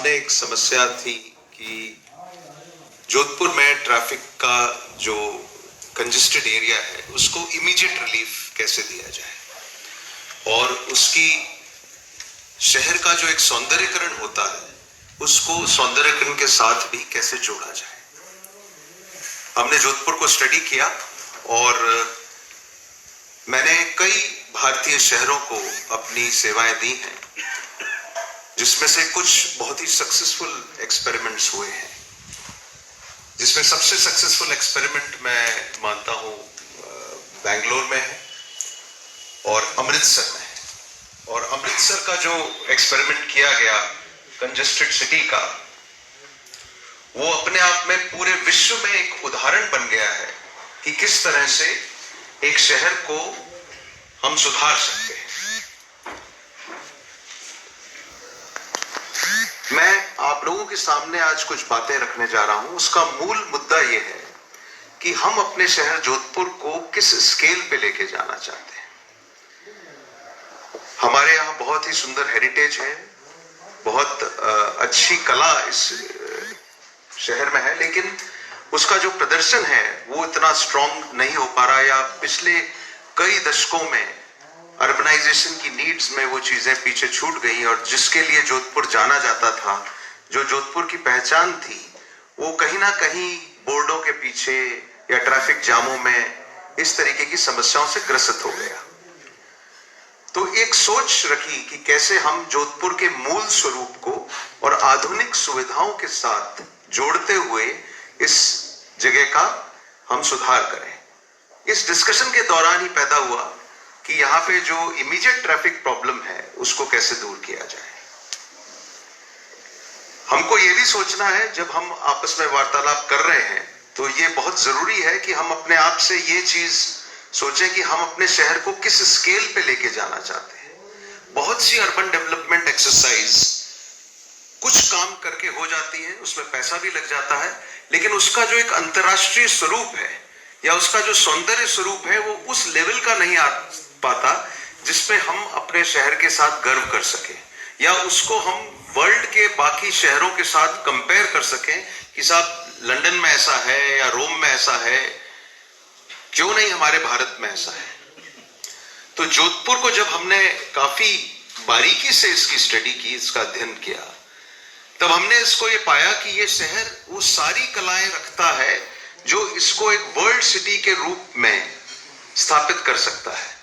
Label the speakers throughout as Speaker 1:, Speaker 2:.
Speaker 1: सामने एक समस्या थी कि जोधपुर में ट्रैफिक का जो कंजेस्टेड एरिया है उसको इमीडिएट रिलीफ कैसे दिया जाए और उसकी शहर का जो एक सौंदर्यीकरण होता है उसको सौंदर्यीकरण के साथ भी कैसे जोड़ा जाए। हमने जोधपुर को स्टडी किया और मैंने कई भारतीय शहरों को अपनी सेवाएं दी हैं, जिसमें से कुछ बहुत ही सक्सेसफुल एक्सपेरिमेंट्स हुए हैं। जिसमें सबसे सक्सेसफुल एक्सपेरिमेंट मैं मानता हूं बेंगलोर में है और अमृतसर में है। और अमृतसर का जो एक्सपेरिमेंट किया गया कंजेस्टेड सिटी का, वो अपने आप में पूरे विश्व में एक उदाहरण बन गया है कि किस तरह से एक शहर को हम सुधार सकते हैं। मैं आप लोगों के सामने आज कुछ बातें रखने जा रहा हूं। उसका मूल मुद्दा यह है कि हम अपने शहर जोधपुर को किस स्केल पे लेके जाना चाहते हैं। हमारे यहाँ बहुत ही सुंदर हेरिटेज है, बहुत अच्छी कला इस शहर में है, लेकिन उसका जो प्रदर्शन है वो इतना स्ट्रांग नहीं हो पा रहा, या पिछले कई दशकों में अर्बनाइजेशन की नीड्स में वो चीजें पीछे छूट गई और जिसके लिए जोधपुर जाना जाता था, जो जोधपुर की पहचान थी, वो कहीं ना कहीं बोर्डों के पीछे या ट्रैफिक जामों में इस तरीके की समस्याओं से ग्रसित हो गया। तो एक सोच रखी कि कैसे हम जोधपुर के मूल स्वरूप को और आधुनिक सुविधाओं के साथ जोड़ते हुए इस जगह का हम सुधार करें। इस डिस्कशन के दौरान ही पैदा हुआ कि यहाँ पे जो इमीडिएट ट्रैफिक प्रॉब्लम है उसको कैसे दूर किया जाए। हमको ये भी सोचना है, जब हम आपस में वार्तालाप कर रहे हैं तो ये बहुत जरूरी है कि हम अपने आप से ये चीज सोचें कि हम अपने शहर को किस स्केल पे लेके जाना चाहते हैं। बहुत सी अर्बन डेवलपमेंट एक्सरसाइज कुछ काम करके हो जाती है, उसमें पैसा भी लग जाता है, लेकिन उसका जो एक अंतर्राष्ट्रीय स्वरूप है या उसका जो सौंदर्य स्वरूप है वो उस लेवल का नहीं आ पाता जिसमें हम अपने शहर के साथ गर्व कर सकें या उसको हम वर्ल्ड के बाकी शहरों के साथ कंपेयर कर सकें कि साहब लंदन में ऐसा है या रोम में ऐसा है, क्यों नहीं हमारे भारत में ऐसा है। तो जोधपुर को जब हमने काफी बारीकी से इसकी स्टडी की, इसका अध्ययन किया, तब हमने इसको ये पाया कि ये शहर वो सारी कलाएं रखता है जो इसको एक वर्ल्ड सिटी के रूप में स्थापित कर सकता है।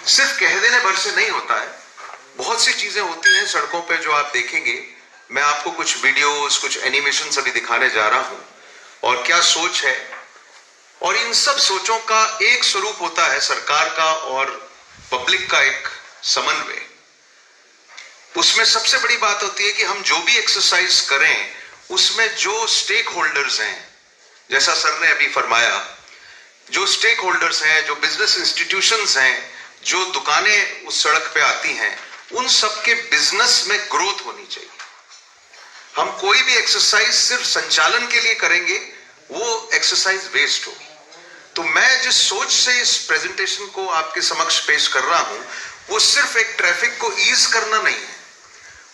Speaker 1: सिर्फ कह देने भर से नहीं होता है, बहुत सी चीजें होती हैं सड़कों पे जो आप देखेंगे। मैं आपको कुछ वीडियोस, कुछ एनिमेशन अभी दिखाने जा रहा हूं और क्या सोच है, और इन सब सोचों का एक स्वरूप होता है सरकार का और पब्लिक का एक समन्वय। उसमें सबसे बड़ी बात होती है कि हम जो भी एक्सरसाइज करें उसमें जो स्टेक होल्डर्स हैं, जैसा सर ने अभी फरमाया, जो स्टेक होल्डर्स हैं, जो बिजनेस इंस्टीट्यूशंस हैं, जो दुकानें उस सड़क पे आती हैं, उन सबके बिजनेस में ग्रोथ होनी चाहिए। हम कोई भी एक्सरसाइज सिर्फ संचालन के लिए करेंगे, वो एक्सरसाइज वेस्ट होगी। तो मैं जिस सोच से इस प्रेजेंटेशन को आपके समक्ष पेश कर रहा हूं, वो सिर्फ एक ट्रैफिक को ईज करना नहीं है,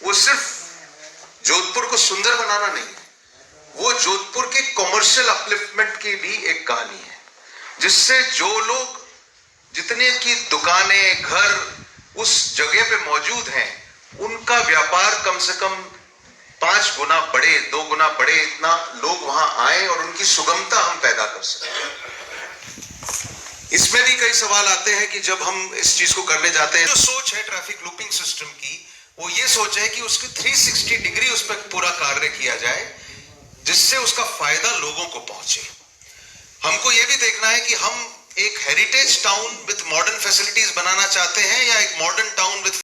Speaker 1: वो सिर्फ जोधपुर को सुंदर बनाना नहीं है, वो जोधपुर के कॉमर्शियल अपलिफ्टमेंट की भी एक कहानी है, जिससे जो लोग, जितने की दुकानें, घर उस जगह पे मौजूद हैं, उनका व्यापार कम से कम 5 गुना बढ़े, 2 गुना बढ़े, इतना लोग वहां आए और उनकी सुगमता हम पैदा कर सकें। इसमें भी कई सवाल आते हैं कि जब हम इस चीज को करने जाते हैं, जो सोच है ट्रैफिक लूपिंग सिस्टम की, वो ये सोच है कि उसकी 360 डिग्री उस पर पूरा कार्य किया जाए जिससे उसका फायदा लोगों को पहुंचे। हमको ये भी देखना है कि हम एक heritage town with modern facilities बनाना चाहते हैं या एक मॉडर्न टाउन विद